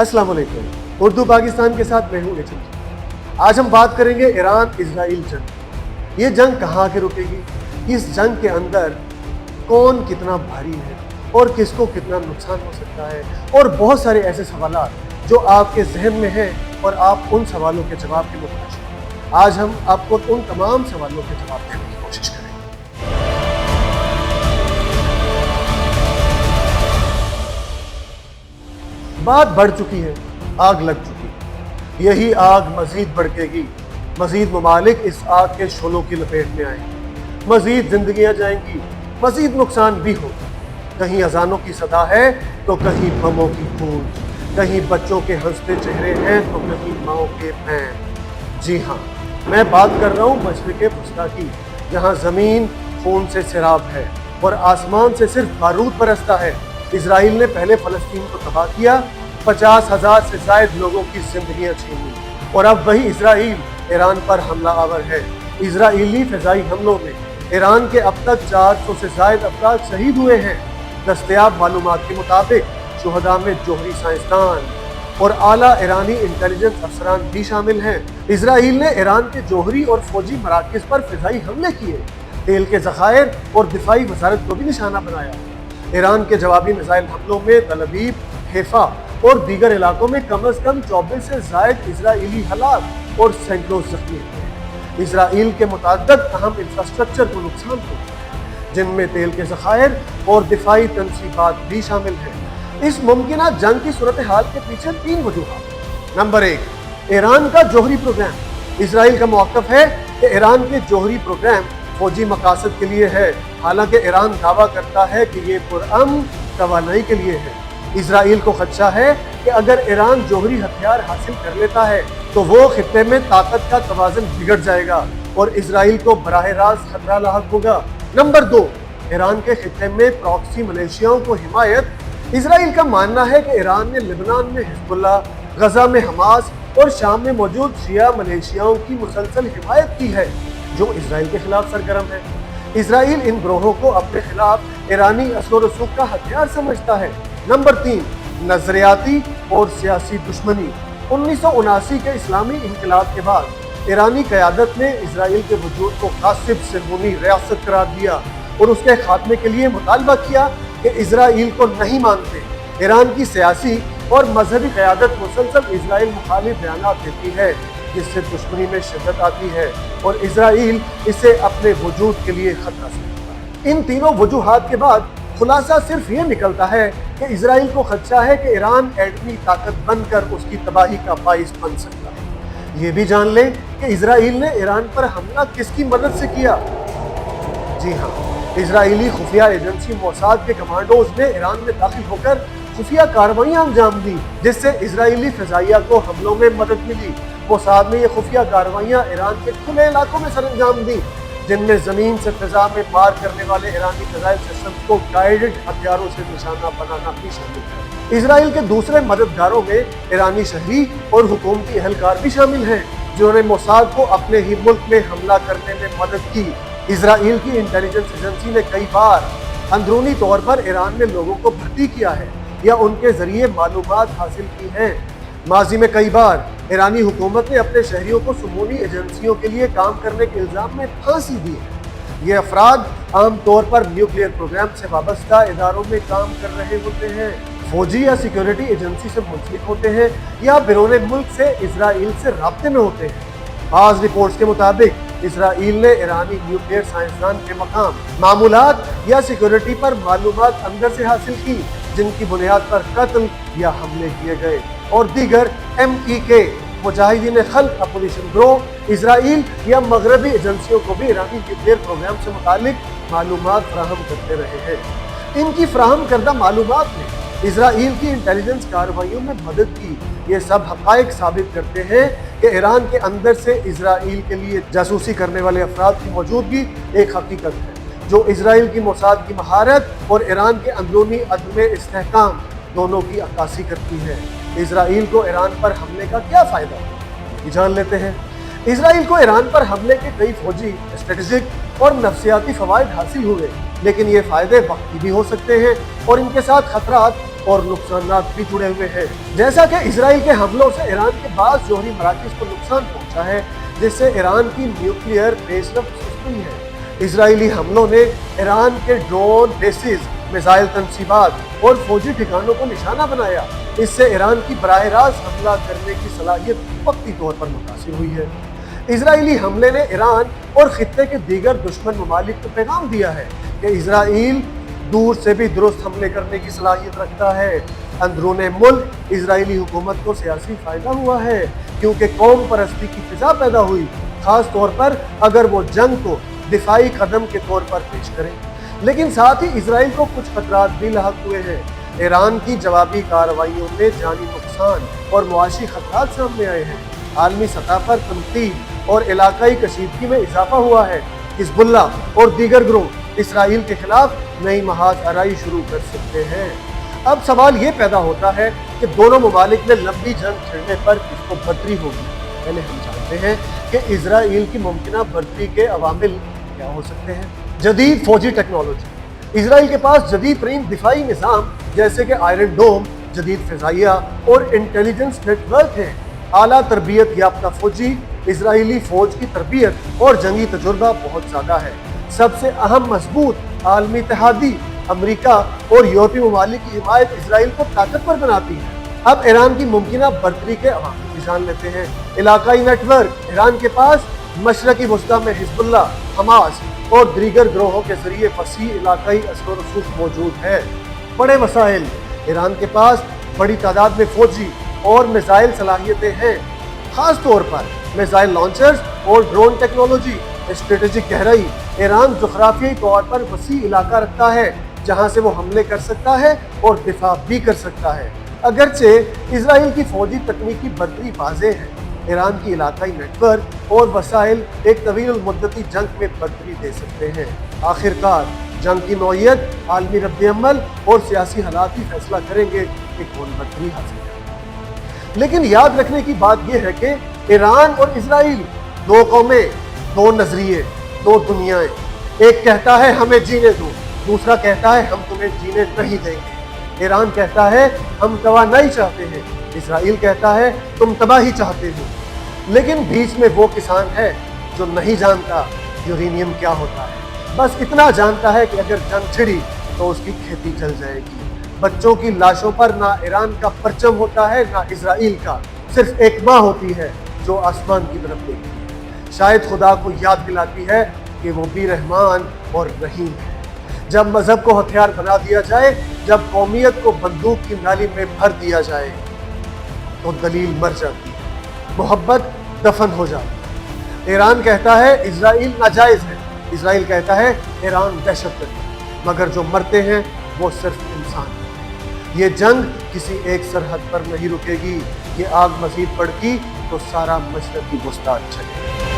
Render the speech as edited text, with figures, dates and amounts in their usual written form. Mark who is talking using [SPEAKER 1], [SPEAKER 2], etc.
[SPEAKER 1] अस्सलाम वालेकुम। उर्दू पाकिस्तान के साथ मैं हूँ एचएम। आज हम बात करेंगे ईरान इजराइल जंग। ये जंग कहाँ आके रुकेगी, इस जंग के अंदर कौन कितना भारी है और किसको कितना नुकसान हो सकता है, और बहुत सारे ऐसे सवाल जो आपके जहन में हैं और आप उन सवालों के जवाब के मुताबिक आज हम आपको उन तमाम सवालों के जवाब देने की कोशिश करेंगे। बात बढ़ चुकी है, आग लग चुकी है, यही आग मजीद भड़केगी, मजीद ममालिक इस आग के शोलों की लपेट में आएंगे, मजीद जिंदगियां जाएंगी, मजीद नुकसान भी होगा। कहीं अजानों की सदा है तो कहीं बमों की गूंज, कहीं बच्चों के हंसते चेहरे हैं तो कहीं माओ के पैर। जी हाँ, मैं बात कर रहा हूँ मशरिक़ वस्ता की, जहाँ ज़मीन खून से सैराब है और आसमान से सिर्फ बारूद बरसता है। इजराइल ने पहले फ़लस्तीन को तबाह किया, 50,000 से ज़ायद लोगों की जिंदगियां छीन ली, और अब वही इजराइल ईरान पर हमला आवर है। इजराइली फ़िज़ाई हमलों में ईरान के अब तक 400 से ज़ायद अफराद शहीद हुए हैं। दस्तयाब मालूमात के मुताबिक शुहदा में जोहरी साइंसदान और आला ईरानी इंटेलिजेंस अफसरान भी शामिल हैं। इजराइल ने ईरान के जोहरी और फौजी मराकज़ पर फ़िज़ाई हमले किए, तेल के ज़खायर और दिफाई वजारत को भी निशाना बनाया। ईरान के जवाबी मिसाइल हमलों में तल अवीव, हैफा और दीगर इलाकों में कम अज़ कम 24 से ज़ायद इजराइली हलाक और सैकड़ों ज़ख्मी हुए। इजराइल के मुतअद्दिद अहम इंफ्रास्ट्रक्चर को नुकसान पहुंचा, जिनमें तेल के ज़खायर और दिफाई तनसीबात भी शामिल हैं। इस मुमकिना जंग की सूरत हाल के पीछे 3 वजूहात। नंबर 1, ईरान का जोहरी प्रोग्राम। इजराइल का मौक़िफ़ है कि ईरान के जोहरी प्रोग्राम फौजी मकासद के लिए है, हालांकि ईरान दावा करता है कि ये पुरअमन तवानाई के लिए है। इजराइल को खदशा है कि अगर ईरान जोहरी हथियार हासिल कर लेता है तो वो खित्ते में ताकत का तवाज़ुन बिगड़ जाएगा और इजराइल को बराह रास्त खतरा लाहक होगा। नंबर 2, ईरान के खित्ते में प्रॉक्सी मलेशियाओं को हिमायत। इजराइल का मानना है कि ईरान ने लिबनान में हिज़्बुल्लाह, गजा में हमास और शाम में मौजूद शिया मलेशियाओं की मुसलसल हिमायत की है, जो इजराइल के खिलाफ सरगर्म है। इजराइल इन ग्रोहों को अपने खिलाफ ईरानी असर व रसूख का हथियार समझता है। नंबर 3, नजरियाती और सियासी दुश्मनी। 1979 के इस्लामी इनकलाब के बाद ईरानी क़यादत ने इजराइल के वजूद को गासिब सिरमूनी रियासत करार दिया और उसके खात्मे के लिए मुतालबा किया कि इजराइल को नहीं मानते। ईरान की सियासी और मजहबी क़यादत मुसलसल इजराइल मुखालिफ बयानात देती है, जिससे दुश्मनी में शिद्दत आती है और इजराइल इसे अपने वजूद के लिए खतरा समझता है। इन तीनों वजूहात के बाद खुलासा सिर्फ ये निकलता है कि इजराइल को खदशा है कि ईरान एटमी ताकत बनकर उसकी तबाही का बाइस बन सकता है। ये भी जान लें कि इजराइल ने ईरान पर हमला किसकी मदद से किया। जी हाँ, इजराइली खुफिया एजेंसी मोसाद के कमांडोज ने ईरान में दाखिल होकर खुफिया कार्रवाइयां अंजाम दी, जिससे इजराइली फ़िज़ाइया को हमलों में मदद मिली। मोसाद ने ये खुफिया कार्रवाइयां ईरान के खुले इलाकों में सरअंजाम दी, जिनमें ज़मीन से फ़िज़ा में मार करने वाले ईरानी फ़िज़ाई सिस्टम को गाइडेड हथियारों से निशाना बनाना भी शामिल है। इजराइल के दूसरे मददगारों में ईरानी शहरी और हुकूमती एहलकार भी शामिल हैं, जिन्होंने मोसाद को अपने ही मुल्क में हमला करने में मदद की। इजराइल की इंटेलिजेंस एजेंसी ने कई बार अंदरूनी तौर पर ईरान में लोगों को भर्ती किया है या उनके जरिए मालूमात हासिल की हैं। माजी में कई बार ईरानी हुकूमत ने अपने शहरियों को सुमूनी एजेंसियों के लिए काम करने के इल्ज़ाम में फांसी दी है। ये अफराद आम तौर पर न्यूक्लियर प्रोग्राम से वाबस्ता इदारों में काम कर रहे होते हैं, फौजी या सिक्योरिटी एजेंसी से मुंसलिक होते हैं या बैरून मुल्क से इजराइल से राब्ते में होते हैं। बाज़ रिपोर्ट्स के मुताबिक इजराइल ने ईरानी न्यूक्लियर साइंसदान के मकाम, मामूलात या सिक्योरिटी पर मालूमात अंदर से हासिल की, जिनकी बुनियाद पर कत्ल या हमले किए गए, और दीगर MEK मुजाहिदीन खल्क अपोजिशन ग्रोह इजराइल या मगरबी एजेंसियों को भी ईरानी न्यूक्लियर प्रोग्राम से मुतालिक मालूमात फराहम करते रहे हैं। इनकी फराहम करदा मालूमात ने इजराइल की इंटेलिजेंस कार्रवाइयों में मदद की। ये सब हक़ाइक़ साबित करते हैं कि ईरान के अंदर से इजराइल के लिए जासूसी करने वाले अफराद की मौजूदगी एक हकीकत है, जो इजराइल की मोसाद की महारत और ईरान के अंदरूनी अदम इस्तेहकाम दोनों की अक्कासी करती है। इजराइल को ईरान पर हमले का क्या फ़ायदा, ये जान लेते हैं। इजराइल को ईरान पर हमले के कई फौजी, स्ट्रेटेजिक और नफ्सियाती फ़वाइद हासिल हुए, लेकिन ये फ़ायदे वक्ती भी हो सकते हैं और इनके साथ खतरात और नुकसानात भी जुड़े हुए हैं। जैसा कि इसराइल के हमलों से ईरान के बाद जोहरी मराकज़ को नुकसान पहुंचा है, जिससे ईरान की न्यूक्लियर बेसरफ हुई है। इसराइली हमलों ने ईरान के ड्रोन, बेसिस, मिसाइल तनसीबात और फौजी ठिकानों को निशाना बनाया। इससे ईरान की बराह रास्त हमला करने की सलाहियत वक्ती तौर पर मुतासिर हुई है। इसराइली हमले ने ईरान और खित्ते के दीगर दुश्मन ममालिक को पैगाम दिया है कि इसराइल दूर से भी दुरुस्त हमले करने की सलाहियत रखता है। अंदरूने मुल्क इसराइली हुकूमत को सियासी फायदा हुआ है, क्योंकि कौम परस्ती की फिजा पैदा हुई, खास तौर पर अगर वो जंग को दिफाई कदम के तौर पर पेश करें। लेकिन साथ ही इसराइल को कुछ खतरात भी लाहक हुए हैं। ईरान की जवाबी कार्रवाइयों में जानी नुकसान और मुआशी खतरात सामने आए हैं। आलमी सतह पर तनकीद और इलाकाई कशीदगी में इजाफा हुआ है। हिजबुल्लाह और दीगर ग्रुप इसराइल के खिलाफ नई महाज आराई शुरू कर सकते हैं। अब सवाल ये पैदा होता है कि दोनों ममालिक में लंबी जंग छिड़ने पर किसको बर्तरी होगी। पहले हम जानते हैं कि इसराइल की मुमकिना बर्तरी के अवामिल क्या हो सकते हैं। जदीद फौजी टेक्नोलॉजी। इसराइल के पास जदीद तरीन दिफाई निज़ाम जैसे कि आयरन डोम, जदीद फ़िज़ाइया और इंटेलिजेंस नेटवर्क हैं। आला तरबियत याफ्ता फौजी इसराइली फ़ौज की तरबियत और जंगी तजुर्बा बहुत ज़्यादा है। सबसे अहम मजबूत आलमी इत्तेहादी अमरीका और यूरोपीय ममालिक की हिमायत इसराइल को ताकतवर बनाती है। अब ईरान की मुमकिना बर्तरी के अवामिल भी जान लेते हैं। इलाकाई नेटवर्क। ईरान के पास मशरकी वस्ता में हिजबुल्लाह, हमास और दीगर ग्रोहों के जरिए वसी इलाकाई असर व रसूख मौजूद है। बड़े वसाइल। ईरान के पास बड़ी तादाद में फौजी और मिसाइल सलाहियतें हैं, खास तौर पर मिसाइल लॉन्चर्स और ड्रोन टेक्नोलॉजी। स्ट्रेटेजिक गहराई। ईरान जुग्राफियाई तौर पर वसी इलाका रखता है जहां से वो हमले कर सकता है और दिफा भी कर सकता है। अगरचे इसराइल की फौजी तकनीकी बर्तरी वाज़ेह है, ईरान की इलाकाई नेटवर्क और वसाइल एक तवील मुद्दती जंग में बर्तरी दे सकते हैं। आखिरकार जंग की नौइयत, आलमी रद्द-ए-अमल और सियासी हालात ही फैसला करेंगे कि कौन बर्तरी हासिल करेगा। लेकिन याद रखने की बात यह है कि ईरान और इसराइल दो कौमें, दो नजरिए, दो दुनियाएं। एक कहता है हमें जीने दो, दूसरा कहता है हम तुम्हें जीने नहीं देंगे। ईरान कहता है हम तवानाई चाहते हैं, इसराइल कहता है तुम तबाही चाहते हो। लेकिन बीच में वो किसान है जो नहीं जानता यूरेनियम क्या होता है, बस इतना जानता है कि अगर जंग छिड़ी तो उसकी खेती जल जाएगी। बच्चों की लाशों पर ना ईरान का परचम होता है ना इसराइल का, सिर्फ एक माँ होती है जो आसमान की तरफ देखती है। शायद खुदा को याद दिलाती है कि वो भी रहमान और रहीम है। जब मजहब को हथियार बना दिया जाए, जब कौमियत को बंदूक की नाली में भर दिया जाए, तो दलील मर जाती है, मोहब्बत दफन हो जाती है। ईरान कहता है इसराइल नाजायज है, इसराइल कहता है ईरान दहशतगर्द है, मगर जो मरते हैं वो सिर्फ इंसान है। ये जंग किसी एक सरहद पर नहीं रुकेगी। ये आग मजीद भड़की तो सारा मशरकी वस्ता चलेगा।